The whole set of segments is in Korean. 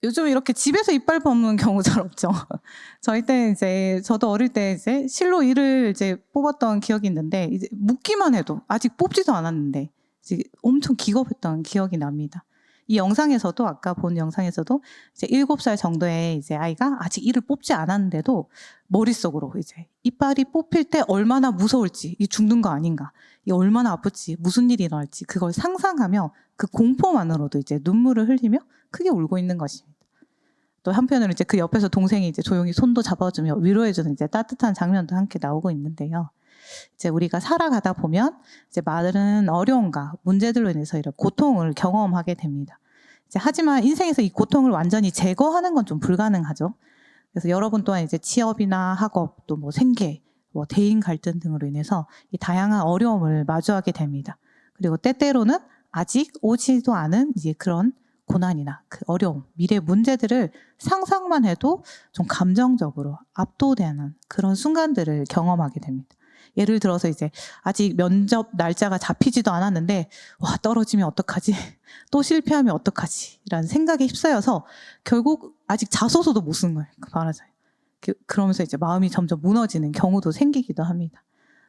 요즘 이렇게 집에서 이빨 뽑는 경우 잘 없죠. 저희 때 이제 저도 어릴 때 이제 실로 이를 이제 뽑았던 기억이 있는데 이제 묻기만 해도 아직 뽑지도 않았는데 이제 엄청 기겁했던 기억이 납니다. 이 영상에서도 아까 본 영상에서도 이제 7살 정도의 이제 아이가 아직 이를 뽑지 않았는데도 머릿속으로 이제 이빨이 뽑힐 때 얼마나 무서울지, 이 죽는 거 아닌가, 이 얼마나 아플지, 무슨 일이 일어날지 그걸 상상하며 그 공포만으로도 이제 눈물을 흘리며 크게 울고 있는 것입니다. 또 한편으로 이제 그 옆에서 동생이 이제 조용히 손도 잡아주며 위로해주는 이제 따뜻한 장면도 함께 나오고 있는데요. 이제 우리가 살아가다 보면 이제 많은 어려움과 문제들로 인해서 이런 고통을 경험하게 됩니다. 이제 하지만 인생에서 이 고통을 완전히 제거하는 건 좀 불가능하죠. 그래서 여러분 또한 이제 취업이나 학업 또 뭐 생계, 뭐 대인 갈등 등으로 인해서 이 다양한 어려움을 마주하게 됩니다. 그리고 때때로는 아직 오지도 않은 이제 그런 고난이나 그 어려움, 미래 문제들을 상상만 해도 좀 감정적으로 압도되는 그런 순간들을 경험하게 됩니다. 예를 들어서 이제 아직 면접 날짜가 잡히지도 않았는데 와 떨어지면 어떡하지? 또 실패하면 어떡하지? 라는 생각에 휩싸여서 결국 아직 자소서도 못 쓴 거예요. 말하자면. 그러면서 이제 마음이 점점 무너지는 경우도 생기기도 합니다.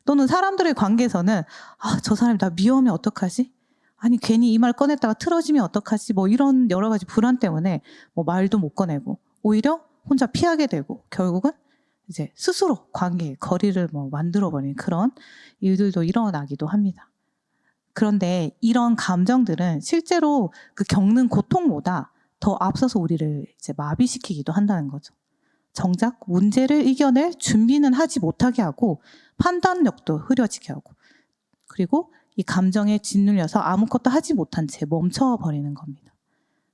또는 사람들의 관계에서는 아, 저 사람이 나 미워하면 어떡하지? 아니 괜히 이 말 꺼냈다가 틀어지면 어떡하지? 뭐 이런 여러 가지 불안 때문에 뭐 말도 못 꺼내고 오히려 혼자 피하게 되고 결국은 이제 스스로 관계의 거리를 뭐 만들어버리는 그런 일들도 일어나기도 합니다. 그런데 이런 감정들은 실제로 그 겪는 고통보다 더 앞서서 우리를 이제 마비시키기도 한다는 거죠. 정작 문제를 이겨낼 준비는 하지 못하게 하고 판단력도 흐려지게 하고 그리고 이 감정에 짓눌려서 아무것도 하지 못한 채 멈춰버리는 겁니다.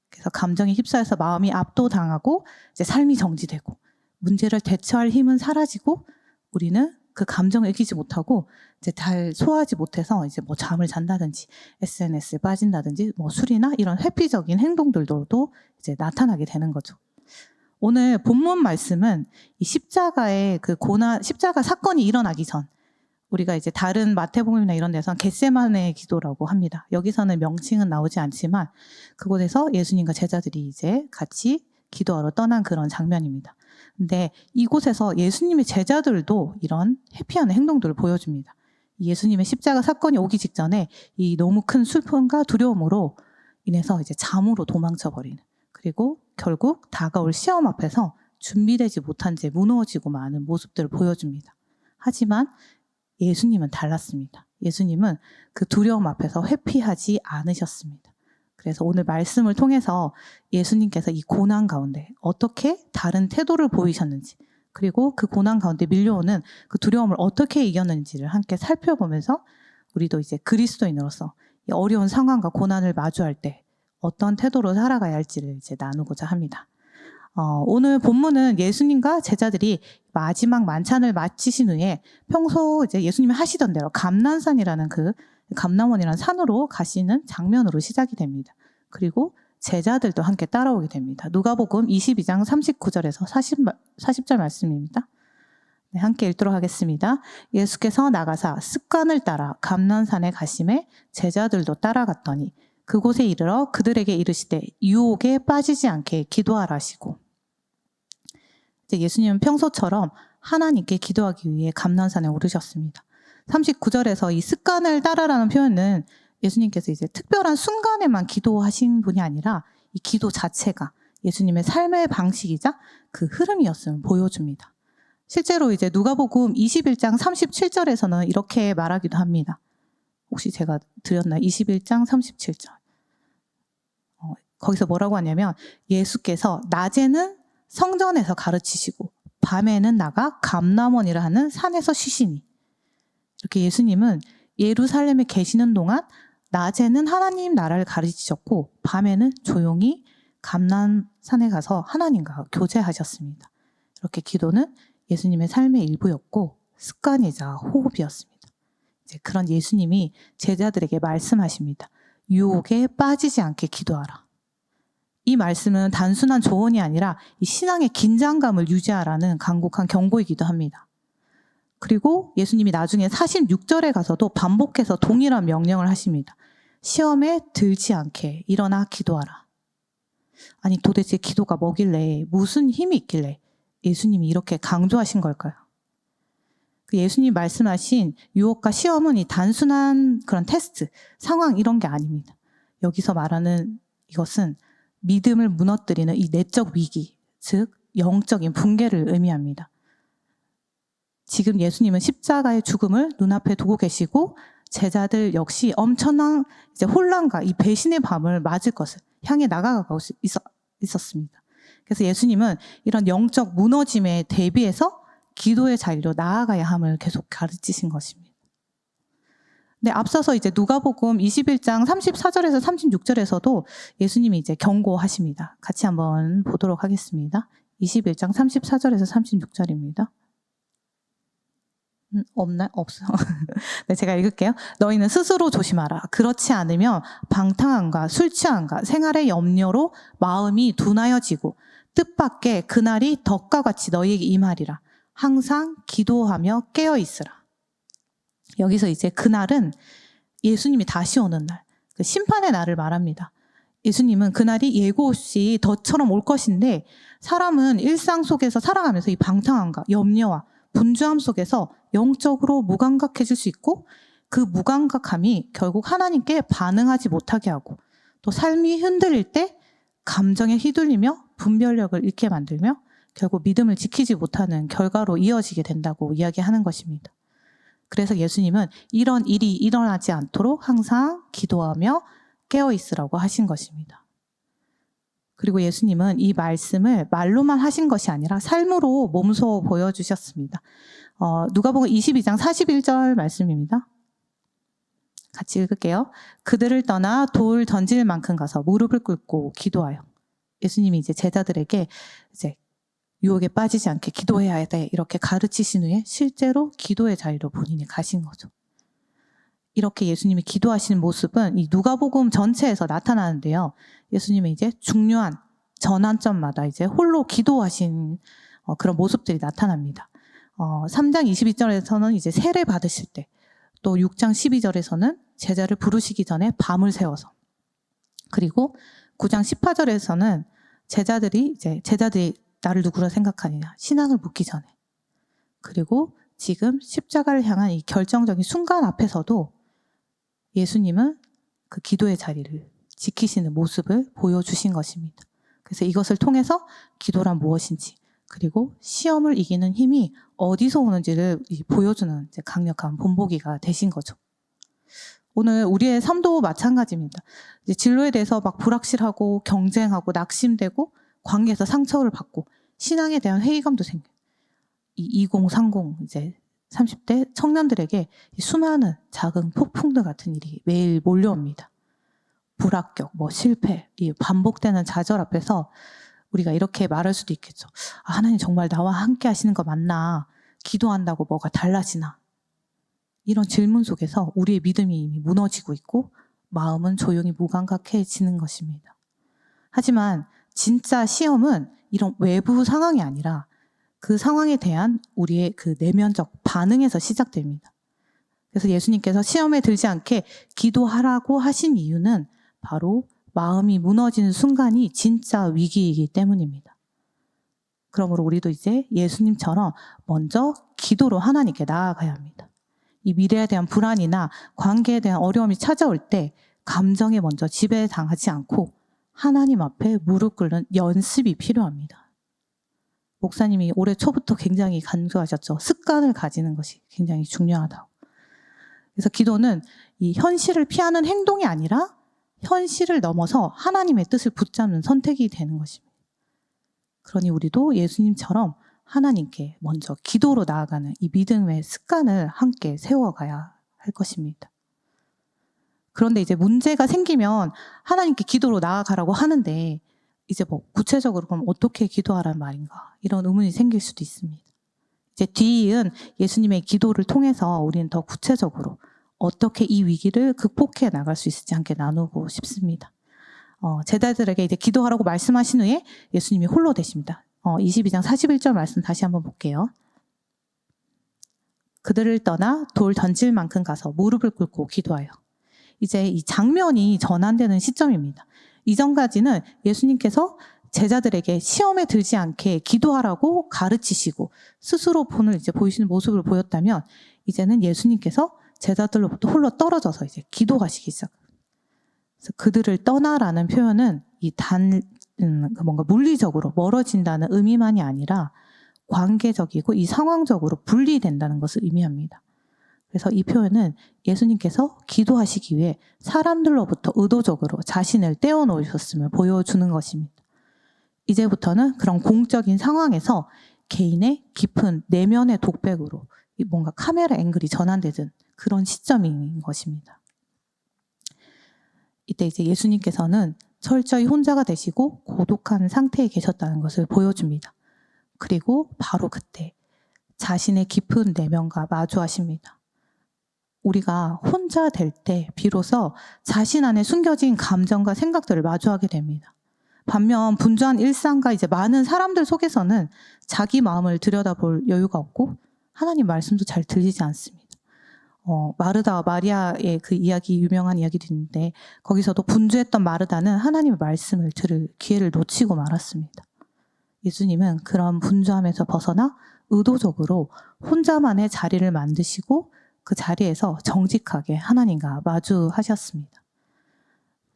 그래서 감정에 휩싸여서 마음이 압도당하고 이제 삶이 정지되고 문제를 대처할 힘은 사라지고 우리는 그 감정을 이기지 못하고 이제 잘 소화하지 못해서 이제 뭐 잠을 잔다든지 SNS에 빠진다든지 뭐 술이나 이런 회피적인 행동들도 이제 나타나게 되는 거죠. 오늘 본문 말씀은 이 십자가의 그 고난, 십자가 사건이 일어나기 전 우리가 이제 다른 마태복음이나 이런 데서는 겟세마네 기도라고 합니다. 여기서는 명칭은 나오지 않지만 그곳에서 예수님과 제자들이 이제 같이 기도하러 떠난 그런 장면입니다. 근데 이곳에서 예수님의 제자들도 이런 회피하는 행동들을 보여줍니다. 예수님의 십자가 사건이 오기 직전에 이 너무 큰 슬픔과 두려움으로 인해서 이제 잠으로 도망쳐버리는 그리고 결국 다가올 시험 앞에서 준비되지 못한 채 무너지고 마는 모습들을 보여줍니다. 하지만 예수님은 달랐습니다. 예수님은 그 두려움 앞에서 회피하지 않으셨습니다. 그래서 오늘 말씀을 통해서 예수님께서 이 고난 가운데 어떻게 다른 태도를 보이셨는지 그리고 그 고난 가운데 밀려오는 그 두려움을 어떻게 이겼는지를 함께 살펴보면서 우리도 이제 그리스도인으로서 이 어려운 상황과 고난을 마주할 때 어떤 태도로 살아가야 할지를 이제 나누고자 합니다. 오늘 본문은 예수님과 제자들이 마지막 만찬을 마치신 후에 평소 이제 예수님이 하시던 대로 감난산이라는 그 감남원이라는 산으로 가시는 장면으로 시작이 됩니다. 그리고 제자들도 함께 따라오게 됩니다. 누가복음 22장 39절에서 40절 말씀입니다. 네, 함께 읽도록 하겠습니다. 예수께서 나가사 습관을 따라 감난산에 가심에 제자들도 따라갔더니 그곳에 이르러 그들에게 이르시되 유혹에 빠지지 않게 기도하라 하시고 이제 예수님은 평소처럼 하나님께 기도하기 위해 감난산에 오르셨습니다. 39절에서 이 습관을 따라라는 표현은 예수님께서 이제 특별한 순간에만 기도하신 분이 아니라 이 기도 자체가 예수님의 삶의 방식이자 그 흐름이었음을 보여줍니다. 실제로 이제 누가복음 21장 37절에서는 이렇게 말하기도 합니다. 혹시 제가 드렸나요? 21장 37절. 거기서 뭐라고 하냐면 예수께서 낮에는 성전에서 가르치시고 밤에는 나가 감람원이라 하는 산에서 쉬시니 이렇게 예수님은 예루살렘에 계시는 동안 낮에는 하나님 나라를 가르치셨고 밤에는 조용히 감람산에 가서 하나님과 교제하셨습니다. 이렇게 기도는 예수님의 삶의 일부였고 습관이자 호흡이었습니다. 이제 그런 예수님이 제자들에게 말씀하십니다. 유혹에 빠지지 않게 기도하라. 이 말씀은 단순한 조언이 아니라 이 신앙의 긴장감을 유지하라는 간곡한 경고이기도 합니다. 그리고 예수님이 나중에 46절에 가서도 반복해서 동일한 명령을 하십니다. 시험에 들지 않게 일어나 기도하라. 아니 도대체 기도가 뭐길래 무슨 힘이 있길래 예수님이 이렇게 강조하신 걸까요? 그 예수님 말씀하신 유혹과 시험은 이 단순한 그런 테스트, 상황 이런 게 아닙니다. 여기서 말하는 이것은 믿음을 무너뜨리는 이 내적 위기, 즉 영적인 붕괴를 의미합니다. 지금 예수님은 십자가의 죽음을 눈앞에 두고 계시고 제자들 역시 엄청난 이제 혼란과 이 배신의 밤을 맞을 것을 향해 나아가고 있었습니다. 그래서 예수님은 이런 영적 무너짐에 대비해서 기도의 자리로 나아가야 함을 계속 가르치신 것입니다. 네, 앞서서 이제 누가복음 21장 34절에서 36절에서도 예수님이 이제 경고하십니다. 같이 한번 보도록 하겠습니다. 21장 34절에서 36절입니다. 없나요? 없어. 네, 제가 읽을게요. 너희는 스스로 조심하라. 그렇지 않으면 방탕함과 술 취함과 생활의 염려로 마음이 둔하여지고 뜻밖의 그날이 덕과 같이 너희에게 임하리라. 항상 기도하며 깨어 있으라. 여기서 이제 그날은 예수님이 다시 오는 날, 그 심판의 날을 말합니다. 예수님은 그날이 예고 없이 덫처럼 올 것인데 사람은 일상 속에서 살아가면서 이 방탕함과 염려와 분주함 속에서 영적으로 무감각해질 수 있고 그 무감각함이 결국 하나님께 반응하지 못하게 하고 또 삶이 흔들릴 때 감정에 휘둘리며 분별력을 잃게 만들며 결국 믿음을 지키지 못하는 결과로 이어지게 된다고 이야기하는 것입니다. 그래서 예수님은 이런 일이 일어나지 않도록 항상 기도하며 깨어있으라고 하신 것입니다. 그리고 예수님은 이 말씀을 말로만 하신 것이 아니라 삶으로 몸소 보여주셨습니다. 누가복음 22장 41절 말씀입니다. 같이 읽을게요. 그들을 떠나 돌 던질 만큼 가서 무릎을 꿇고 기도하여. 예수님이 이제 제자들에게 이제 유혹에 빠지지 않게 기도해야 돼 이렇게 가르치신 후에 실제로 기도의 자리로 본인이 가신 거죠. 이렇게 예수님이 기도하시는 모습은 이 누가복음 전체에서 나타나는데요. 예수님의 이제 중요한 전환점마다 이제 홀로 기도하신 그런 모습들이 나타납니다. 3장 22절에서는 이제 세례 받으실 때, 또 6장 12절에서는 제자를 부르시기 전에 밤을 새워서, 그리고 9장 18절에서는 제자들이 나를 누구라 생각하느냐 신앙을 묻기 전에, 그리고 지금 십자가를 향한 이 결정적인 순간 앞에서도 예수님은 그 기도의 자리를 지키시는 모습을 보여주신 것입니다. 그래서 이것을 통해서 기도란 무엇인지, 그리고 시험을 이기는 힘이 어디서 오는지를 보여주는 이제 강력한 본보기가 되신 거죠. 오늘 우리의 삶도 마찬가지입니다. 이제 진로에 대해서 막 불확실하고 경쟁하고 낙심되고 관계에서 상처를 받고 신앙에 대한 회의감도 생겨요. 이 2030 이제 30대 청년들에게 수많은 작은 폭풍들 같은 일이 매일 몰려옵니다. 불합격, 실패, 이 반복되는 좌절 앞에서 우리가 이렇게 말할 수도 있겠죠. 하나님 정말 나와 함께 하시는 거 맞나? 기도한다고 뭐가 달라지나? 이런 질문 속에서 우리의 믿음이 이미 무너지고 있고 마음은 조용히 무감각해지는 것입니다. 하지만 진짜 시험은 이런 외부 상황이 아니라 그 상황에 대한 우리의 그 내면적 반응에서 시작됩니다. 그래서 예수님께서 시험에 들지 않게 기도하라고 하신 이유는 바로 마음이 무너지는 순간이 진짜 위기이기 때문입니다. 그러므로 우리도 이제 예수님처럼 먼저 기도로 하나님께 나아가야 합니다. 이 미래에 대한 불안이나 관계에 대한 어려움이 찾아올 때 감정에 먼저 지배당하지 않고 하나님 앞에 무릎 꿇는 연습이 필요합니다. 목사님이 올해 초부터 굉장히 강조하셨죠. 습관을 가지는 것이 굉장히 중요하다고. 그래서 기도는 이 현실을 피하는 행동이 아니라 현실을 넘어서 하나님의 뜻을 붙잡는 선택이 되는 것입니다. 그러니 우리도 예수님처럼 하나님께 먼저 기도로 나아가는 이 믿음의 습관을 함께 세워가야 할 것입니다. 그런데 이제 문제가 생기면 하나님께 기도로 나아가라고 하는데 이제 구체적으로 그럼 어떻게 기도하라는 말인가? 이런 의문이 생길 수도 있습니다. 이제 뒤이은 예수님의 기도를 통해서 우리는 더 구체적으로 어떻게 이 위기를 극복해 나갈 수 있을지 함께 나누고 싶습니다. 제자들에게 이제 기도하라고 말씀하신 후에 예수님이 홀로 되십니다. 22장 41절 말씀 다시 한번 볼게요. 그들을 떠나 돌 던질 만큼 가서 무릎을 꿇고 기도하여. 이제 이 장면이 전환되는 시점입니다. 이전까지는 예수님께서 제자들에게 시험에 들지 않게 기도하라고 가르치시고 스스로 본을 이제 보이시는 모습을 보였다면, 이제는 예수님께서 제자들로부터 홀로 떨어져서 이제 기도하시기 시작합니다. 그래서 그들을 떠나라는 표현은 뭔가 물리적으로 멀어진다는 의미만이 아니라 관계적이고 이 상황적으로 분리된다는 것을 의미합니다. 그래서 이 표현은 예수님께서 기도하시기 위해 사람들로부터 의도적으로 자신을 떼어놓으셨음을 보여주는 것입니다. 이제부터는 그런 공적인 상황에서 개인의 깊은 내면의 독백으로 뭔가 카메라 앵글이 전환되는 그런 시점인 것입니다. 이때 이제 예수님께서는 철저히 혼자가 되시고 고독한 상태에 계셨다는 것을 보여줍니다. 그리고 바로 그때 자신의 깊은 내면과 마주하십니다. 우리가 혼자 될 때 비로소 자신 안에 숨겨진 감정과 생각들을 마주하게 됩니다. 반면 분주한 일상과 이제 많은 사람들 속에서는 자기 마음을 들여다볼 여유가 없고 하나님 말씀도 잘 들리지 않습니다. 마르다와 마리아의 그 이야기, 유명한 이야기도 있는데 거기서도 분주했던 마르다는 하나님의 말씀을 들을 기회를 놓치고 말았습니다. 예수님은 그런 분주함에서 벗어나 의도적으로 혼자만의 자리를 만드시고 그 자리에서 정직하게 하나님과 마주하셨습니다.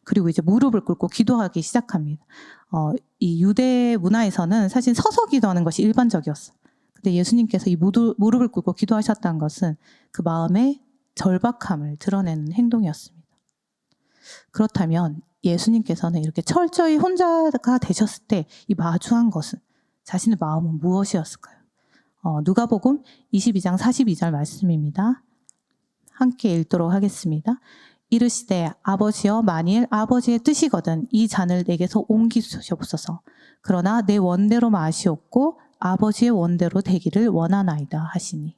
그리고 이제 무릎을 꿇고 기도하기 시작합니다. 이 유대 문화에서는 사실 서서 기도하는 것이 일반적이었어요. 근데 예수님께서 이 무릎을 꿇고 기도하셨다는 것은 그 마음의 절박함을 드러내는 행동이었습니다. 그렇다면 예수님께서는 이렇게 철저히 혼자가 되셨을 때 이 마주한 것은, 자신의 마음은 무엇이었을까요? 누가복음 22장 42절 말씀입니다. 함께 읽도록 하겠습니다. 이르시되 아버지여, 만일 아버지의 뜻이거든 이 잔을 내게서 옮기시옵소서. 그러나 내 원대로 마시옵고 아버지의 원대로 되기를 원하나이다 하시니.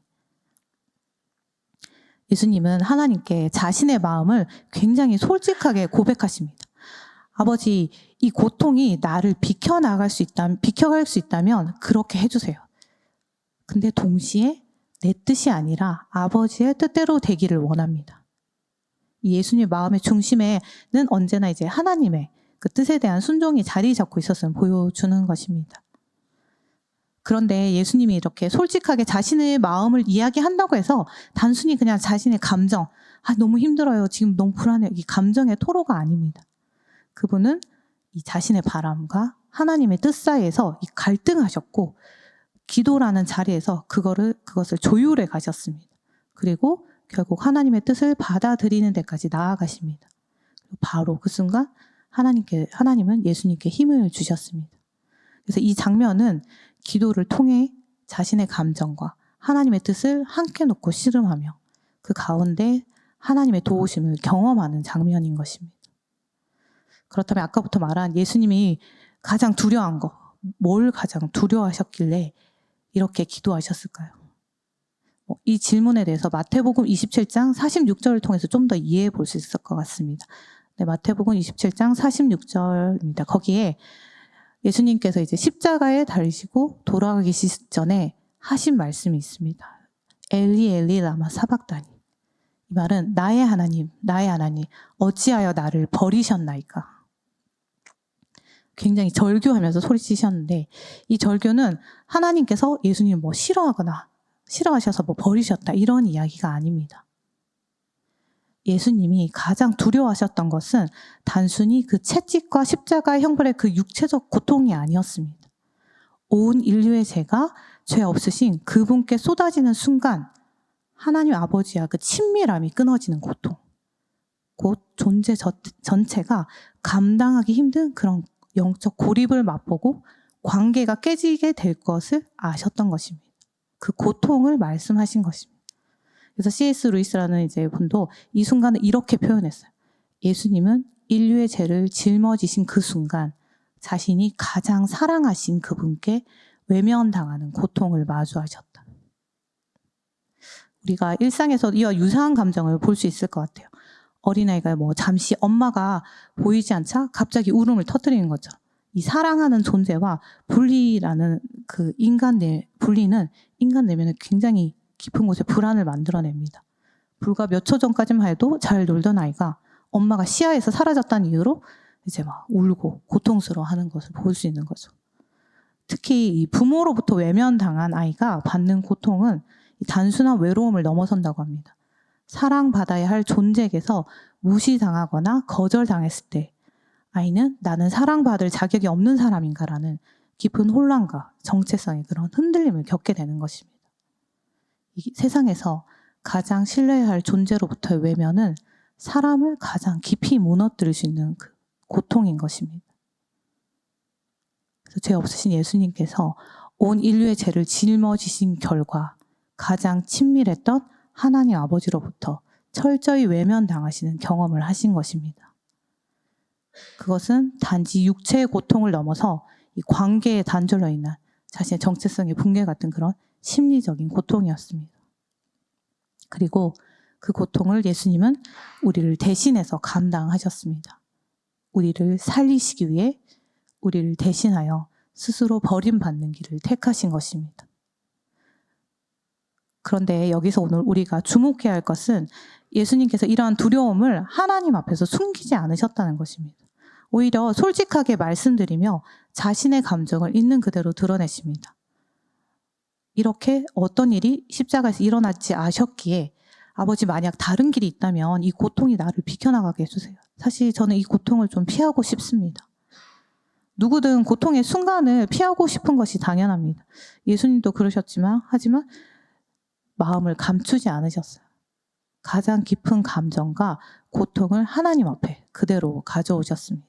예수님은 하나님께 자신의 마음을 굉장히 솔직하게 고백하십니다. 아버지, 이 고통이 나를 비켜갈 수 있다면 그렇게 해주세요. 근데 동시에 내 뜻이 아니라 아버지의 뜻대로 되기를 원합니다. 예수님 마음의 중심에는 언제나 이제 하나님의 그 뜻에 대한 순종이 자리 잡고 있었음을 보여주는 것입니다. 그런데 예수님이 이렇게 솔직하게 자신의 마음을 이야기한다고 해서 단순히 그냥 자신의 감정, 너무 힘들어요, 지금 너무 불안해요, 이 감정의 토로가 아닙니다. 그분은 이 자신의 바람과 하나님의 뜻 사이에서 이 갈등하셨고 기도라는 자리에서 그것을 조율해 가셨습니다. 그리고 결국 하나님의 뜻을 받아들이는 데까지 나아가십니다. 바로 그 순간 하나님은 예수님께 힘을 주셨습니다. 그래서 이 장면은 기도를 통해 자신의 감정과 하나님의 뜻을 함께 놓고 씨름하며 그 가운데 하나님의 도우심을 경험하는 장면인 것입니다. 그렇다면 아까부터 말한 예수님이 가장 두려워한 거, 뭘 가장 두려워하셨길래 이렇게 기도하셨을까요? 이 질문에 대해서 마태복음 27장 46절을 통해서 좀 더 이해해 볼 수 있을 것 같습니다. 네, 마태복음 27장 46절입니다. 거기에 예수님께서 이제 십자가에 달리시고 돌아가기 전에 하신 말씀이 있습니다. 엘리 엘리 라마 사박다니. 이 말은 나의 하나님 어찌하여 나를 버리셨나이까. 굉장히 절규하면서 소리치셨는데, 이 절규는 하나님께서 예수님 싫어하셔서 버리셨다, 이런 이야기가 아닙니다. 예수님이 가장 두려워하셨던 것은 단순히 그 채찍과 십자가의 형벌의 그 육체적 고통이 아니었습니다. 온 인류의 죄가 죄 없으신 그분께 쏟아지는 순간 하나님 아버지와 그 친밀함이 끊어지는 고통, 곧 존재 전체가 감당하기 힘든 그런 영적 고립을 맛보고 관계가 깨지게 될 것을 아셨던 것입니다. 그 고통을 말씀하신 것입니다. 그래서 C.S. 루이스라는 이제 분도 이 순간을 이렇게 표현했어요. 예수님은 인류의 죄를 짊어지신 그 순간 자신이 가장 사랑하신 그분께 외면당하는 고통을 마주하셨다. 우리가 일상에서 이와 유사한 감정을 볼 수 있을 것 같아요. 어린아이가 잠시 엄마가 보이지 않자 갑자기 울음을 터뜨리는 거죠. 이 사랑하는 존재와 분리라는 그 분리는 인간 내면에 굉장히 깊은 곳에 불안을 만들어냅니다. 불과 몇 초 전까지만 해도 잘 놀던 아이가 엄마가 시야에서 사라졌다는 이유로 이제 막 울고 고통스러워하는 것을 볼 수 있는 거죠. 특히 이 부모로부터 외면당한 아이가 받는 고통은 단순한 외로움을 넘어선다고 합니다. 사랑받아야 할 존재에게서 무시당하거나 거절당했을 때 아이는 나는 사랑받을 자격이 없는 사람인가라는 깊은 혼란과 정체성의 그런 흔들림을 겪게 되는 것입니다. 이 세상에서 가장 신뢰해야 할 존재로부터의 외면은 사람을 가장 깊이 무너뜨릴 수 있는 그 고통인 것입니다. 그래서 죄 없으신 예수님께서 온 인류의 죄를 짊어지신 결과 가장 친밀했던 하나님 아버지로부터 철저히 외면당하시는 경험을 하신 것입니다. 그것은 단지 육체의 고통을 넘어서 이 관계의 단절로 인한 자신의 정체성의 붕괴 같은 그런 심리적인 고통이었습니다. 그리고 그 고통을 예수님은 우리를 대신해서 감당하셨습니다. 우리를 살리시기 위해 우리를 대신하여 스스로 버림받는 길을 택하신 것입니다. 그런데 여기서 오늘 우리가 주목해야 할 것은 예수님께서 이러한 두려움을 하나님 앞에서 숨기지 않으셨다는 것입니다. 오히려 솔직하게 말씀드리며 자신의 감정을 있는 그대로 드러내십니다. 이렇게 어떤 일이 십자가에서 일어나지 않으셨기에 아버지 만약 다른 길이 있다면 이 고통이 나를 비켜나가게 해주세요. 사실 저는 이 고통을 좀 피하고 싶습니다. 누구든 고통의 순간을 피하고 싶은 것이 당연합니다. 예수님도 그러셨지만 하지만 마음을 감추지 않으셨어요. 가장 깊은 감정과 고통을 하나님 앞에 그대로 가져오셨습니다.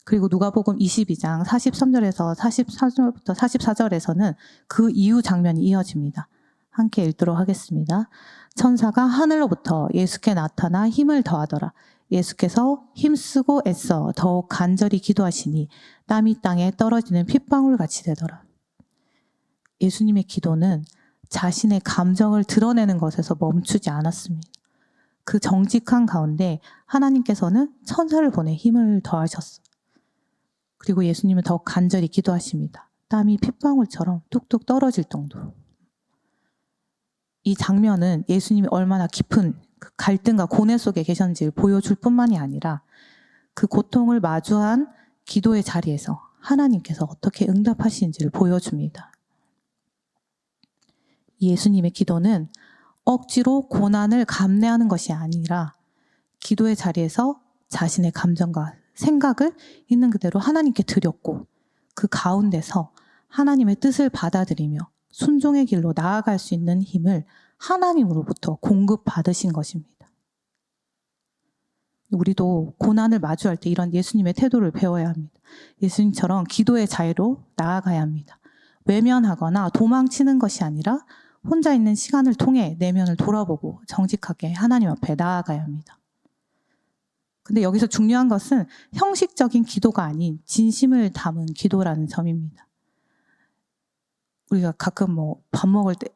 그리고 누가복음 22장 43절에서 44절부터 44절에서는 그 이후 장면이 이어집니다. 함께 읽도록 하겠습니다. 천사가 하늘로부터 예수께 나타나 힘을 더하더라. 예수께서 힘쓰고 애써 더욱 간절히 기도하시니 땀이 땅에 떨어지는 핏방울 같이 되더라. 예수님의 기도는 자신의 감정을 드러내는 것에서 멈추지 않았습니다. 그 정직한 가운데 하나님께서는 천사를 보내 힘을 더하셨어요. 그리고 예수님은 더욱 간절히 기도하십니다. 땀이 핏방울처럼 뚝뚝 떨어질 정도로. 이 장면은 예수님이 얼마나 깊은 그 갈등과 고뇌 속에 계셨는지를 보여줄 뿐만이 아니라 그 고통을 마주한 기도의 자리에서 하나님께서 어떻게 응답하시는지를 보여줍니다. 예수님의 기도는 억지로 고난을 감내하는 것이 아니라 기도의 자리에서 자신의 감정과 생각을 있는 그대로 하나님께 드렸고 그 가운데서 하나님의 뜻을 받아들이며 순종의 길로 나아갈 수 있는 힘을 하나님으로부터 공급받으신 것입니다. 우리도 고난을 마주할 때 이런 예수님의 태도를 배워야 합니다. 예수님처럼 기도의 자리로 나아가야 합니다. 외면하거나 도망치는 것이 아니라 혼자 있는 시간을 통해 내면을 돌아보고 정직하게 하나님 앞에 나아가야 합니다. 근데 여기서 중요한 것은 형식적인 기도가 아닌 진심을 담은 기도라는 점입니다. 우리가 가끔 밥 먹을 때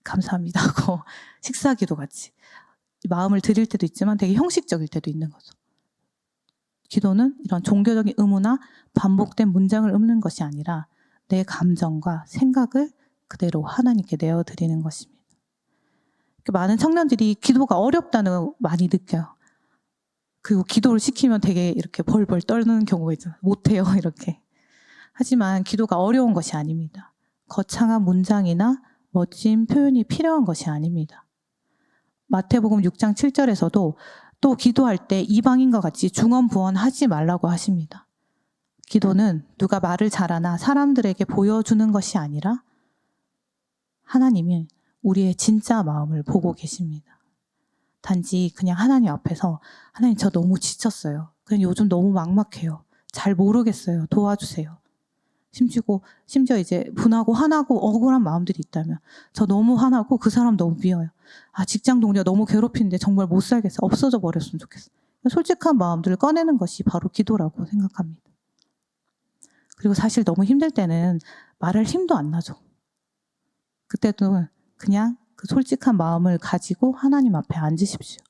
감사합니다 하고 식사 기도 같이 마음을 드릴 때도 있지만 되게 형식적일 때도 있는 거죠. 기도는 이런 종교적인 의무나 반복된 문장을 읊는 것이 아니라 내 감정과 생각을 그대로 하나님께 내어드리는 것입니다. 많은 청년들이 기도가 어렵다는 걸 많이 느껴요. 그리고 기도를 시키면 되게 이렇게 벌벌 떨는 경우가 있잖아요. 못해요 이렇게. 하지만 기도가 어려운 것이 아닙니다. 거창한 문장이나 멋진 표현이 필요한 것이 아닙니다. 마태복음 6장 7절에서도 또 기도할 때 이방인과 같이 중언부언하지 말라고 하십니다. 기도는 누가 말을 잘하나 사람들에게 보여주는 것이 아니라 하나님이 우리의 진짜 마음을 보고 계십니다. 단지 그냥 하나님 앞에서 하나님 저 너무 지쳤어요. 그냥 요즘 너무 막막해요. 잘 모르겠어요. 도와주세요. 심지어 이제 분하고 화나고 억울한 마음들이 있다면 저 너무 화나고 그 사람 너무 미워요. 직장 동료 너무 괴롭히는데 정말 못 살겠어요. 없어져 버렸으면 좋겠어요. 솔직한 마음들을 꺼내는 것이 바로 기도라고 생각합니다. 그리고 사실 너무 힘들 때는 말할 힘도 안 나죠. 그때도 그냥 그 솔직한 마음을 가지고 하나님 앞에 앉으십시오.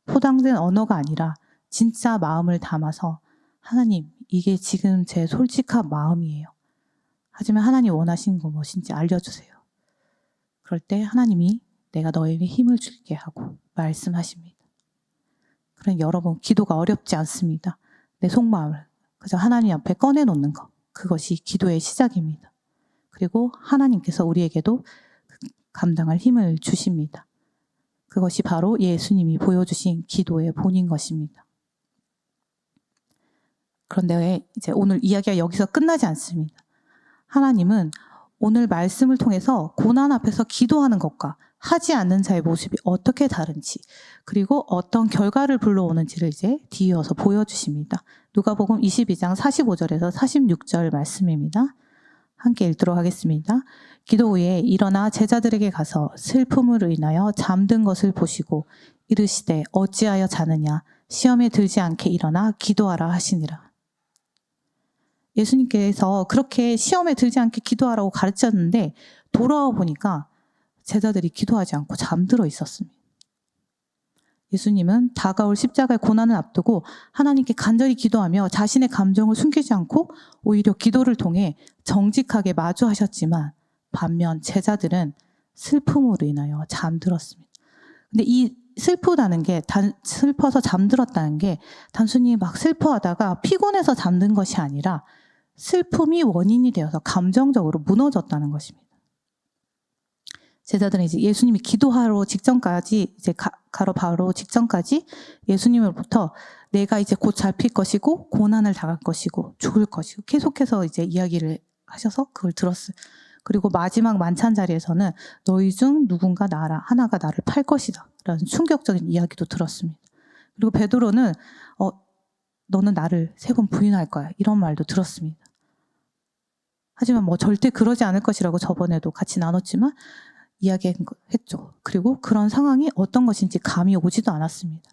포장된 언어가 아니라 진짜 마음을 담아서 하나님, 이게 지금 제 솔직한 마음이에요. 하지만 하나님 원하시는 거 무엇인지 알려주세요. 그럴 때 하나님이 내가 너에게 힘을 줄게 하고 말씀하십니다. 그럼 여러분, 기도가 어렵지 않습니다. 내 속마음을 그저 하나님 앞에 꺼내놓는 것, 그것이 기도의 시작입니다. 그리고 하나님께서 우리에게도 감당할 힘을 주십니다. 그것이 바로 예수님이 보여주신 기도의 본인 것입니다. 그런데 이제 오늘 이야기가 여기서 끝나지 않습니다. 하나님은 오늘 말씀을 통해서 고난 앞에서 기도하는 것과 하지 않는 자의 모습이 어떻게 다른지, 그리고 어떤 결과를 불러오는지를 이제 뒤이어서 보여주십니다. 누가복음 22장 45절에서 46절 말씀입니다. 함께 읽도록 하겠습니다. 기도 후에 일어나 제자들에게 가서 슬픔으로 인하여 잠든 것을 보시고 이르시되 어찌하여 자느냐, 시험에 들지 않게 일어나 기도하라 하시니라. 예수님께서 그렇게 시험에 들지 않게 기도하라고 가르쳤는데 돌아와 보니까 제자들이 기도하지 않고 잠들어 있었습니다. 예수님은 다가올 십자가의 고난을 앞두고 하나님께 간절히 기도하며 자신의 감정을 숨기지 않고 오히려 기도를 통해 정직하게 마주하셨지만 반면 제자들은 슬픔으로 인하여 잠들었습니다. 근데 이 슬프다는 게 슬퍼서 잠들었다는 게 단순히 막 슬퍼하다가 피곤해서 잠든 것이 아니라 슬픔이 원인이 되어서 감정적으로 무너졌다는 것입니다. 제자들은 이제 예수님이 기도하러 직전까지 이제 바로 직전까지 예수님으로부터 내가 이제 곧 잡힐 것이고 고난을 당할 것이고 죽을 것이고 계속해서 이제 이야기를 하셔서 그걸 들었어요. 그리고 마지막 만찬 자리에서는 너희 중 누군가 하나가 나를 팔 것이다 라는 충격적인 이야기도 들었습니다. 그리고 베드로는 너는 나를 3번 부인할 거야 이런 말도 들었습니다. 하지만 절대 그러지 않을 것이라고 저번에도 같이 나눴지만 이야기했죠. 그리고 그런 상황이 어떤 것인지 감이 오지도 않았습니다.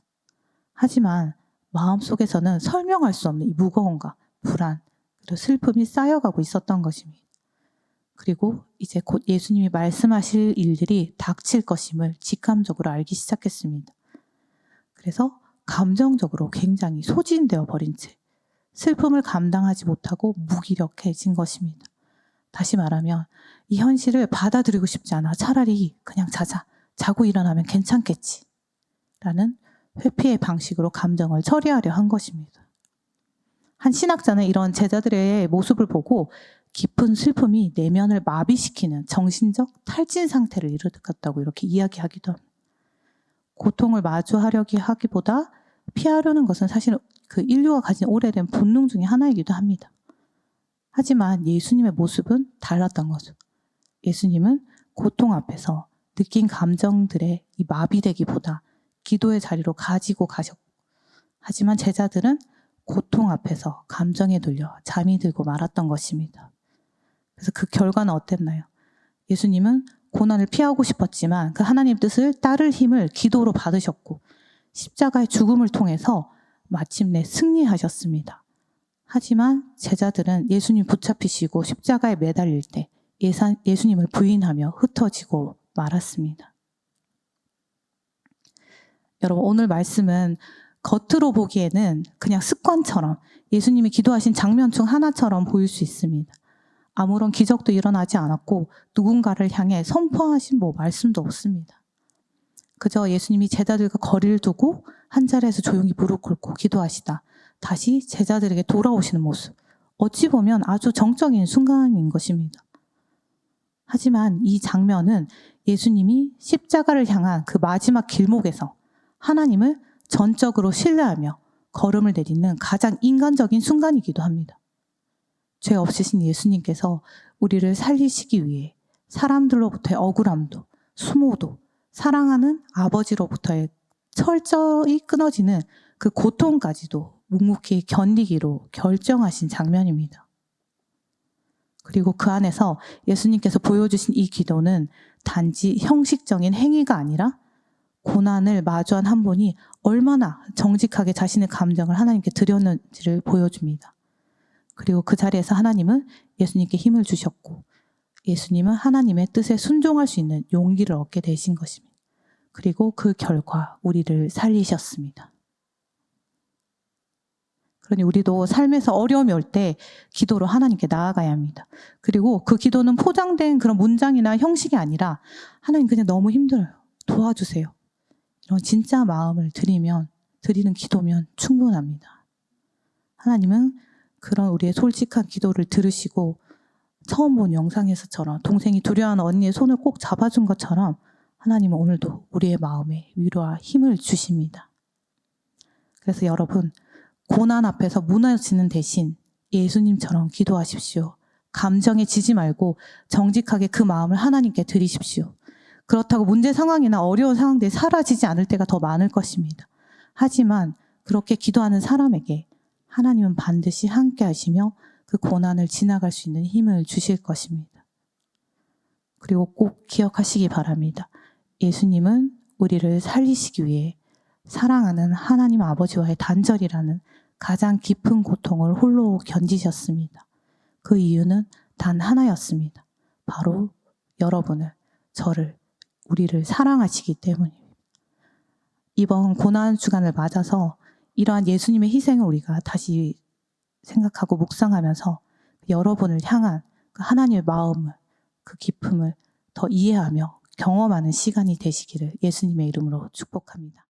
하지만 마음속에서는 설명할 수 없는 이 무거움과 불안, 그리고 슬픔이 쌓여가고 있었던 것입니다. 그리고 이제 곧 예수님이 말씀하실 일들이 닥칠 것임을 직감적으로 알기 시작했습니다. 그래서 감정적으로 굉장히 소진되어 버린 채 슬픔을 감당하지 못하고 무기력해진 것입니다. 다시 말하면 이 현실을 받아들이고 싶지 않아 차라리 그냥 자고 일어나면 괜찮겠지 라는 회피의 방식으로 감정을 처리하려 한 것입니다. 한 신학자는 이런 제자들의 모습을 보고 깊은 슬픔이 내면을 마비시키는 정신적 탈진 상태를 일으켰다고 이렇게 이야기하기도 합니다. 고통을 하기보다 피하려는 것은 사실 그 인류가 가진 오래된 본능 중에 하나이기도 합니다. 하지만 예수님의 모습은 달랐던 거죠. 예수님은 고통 앞에서 느낀 감정들의 이 마비되기보다 기도의 자리로 가지고 가셨고, 하지만 제자들은 고통 앞에서 감정에 눌려 잠이 들고 말았던 것입니다. 그래서 그 결과는 어땠나요? 예수님은 고난을 피하고 싶었지만 그 하나님 뜻을 따를 힘을 기도로 받으셨고 십자가의 죽음을 통해서 마침내 승리하셨습니다. 하지만 제자들은 예수님 붙잡히시고 십자가에 매달릴 때 예수님을 부인하며 흩어지고 말았습니다. 여러분, 오늘 말씀은 겉으로 보기에는 그냥 습관처럼 예수님이 기도하신 장면 중 하나처럼 보일 수 있습니다. 아무런 기적도 일어나지 않았고 누군가를 향해 선포하신 말씀도 없습니다. 그저 예수님이 제자들과 거리를 두고 한 자리에서 조용히 무릎 꿇고 기도하시다 다시 제자들에게 돌아오시는 모습, 어찌 보면 아주 정적인 순간인 것입니다. 하지만 이 장면은 예수님이 십자가를 향한 그 마지막 길목에서 하나님을 전적으로 신뢰하며 걸음을 내딛는 가장 인간적인 순간이기도 합니다. 죄 없으신 예수님께서 우리를 살리시기 위해 사람들로부터의 억울함도, 수모도, 사랑하는 아버지로부터의 철저히 끊어지는 그 고통까지도 묵묵히 견디기로 결정하신 장면입니다. 그리고 그 안에서 예수님께서 보여주신 이 기도는 단지 형식적인 행위가 아니라 고난을 마주한 한 분이 얼마나 정직하게 자신의 감정을 하나님께 드렸는지를 보여줍니다. 그리고 그 자리에서 하나님은 예수님께 힘을 주셨고 예수님은 하나님의 뜻에 순종할 수 있는 용기를 얻게 되신 것입니다. 그리고 그 결과 우리를 살리셨습니다. 그러니 우리도 삶에서 어려움이 올 때 기도로 하나님께 나아가야 합니다. 그리고 그 기도는 포장된 그런 문장이나 형식이 아니라 하나님 그냥 너무 힘들어요. 도와주세요. 이런 진짜 마음을 드리는 기도면 충분합니다. 하나님은 그런 우리의 솔직한 기도를 들으시고 처음 본 영상에서처럼 동생이 두려워하는 언니의 손을 꼭 잡아준 것처럼 하나님은 오늘도 우리의 마음에 위로와 힘을 주십니다. 그래서 여러분, 고난 앞에서 무너지는 대신 예수님처럼 기도하십시오. 감정에 지지 말고 정직하게 그 마음을 하나님께 드리십시오. 그렇다고 문제 상황이나 어려운 상황들이 사라지지 않을 때가 더 많을 것입니다. 하지만 그렇게 기도하는 사람에게 하나님은 반드시 함께 하시며 그 고난을 지나갈 수 있는 힘을 주실 것입니다. 그리고 꼭 기억하시기 바랍니다. 예수님은 우리를 살리시기 위해 사랑하는 하나님 아버지와의 단절이라는 가장 깊은 고통을 홀로 견디셨습니다. 그 이유는 단 하나였습니다. 바로 여러분을, 저를, 우리를 사랑하시기 때문입니다. 이번 고난 주간을 맞아서 이러한 예수님의 희생을 우리가 다시 생각하고 묵상하면서 여러분을 향한 그 하나님의 마음을, 그 기쁨을 더 이해하며 경험하는 시간이 되시기를 예수님의 이름으로 축복합니다.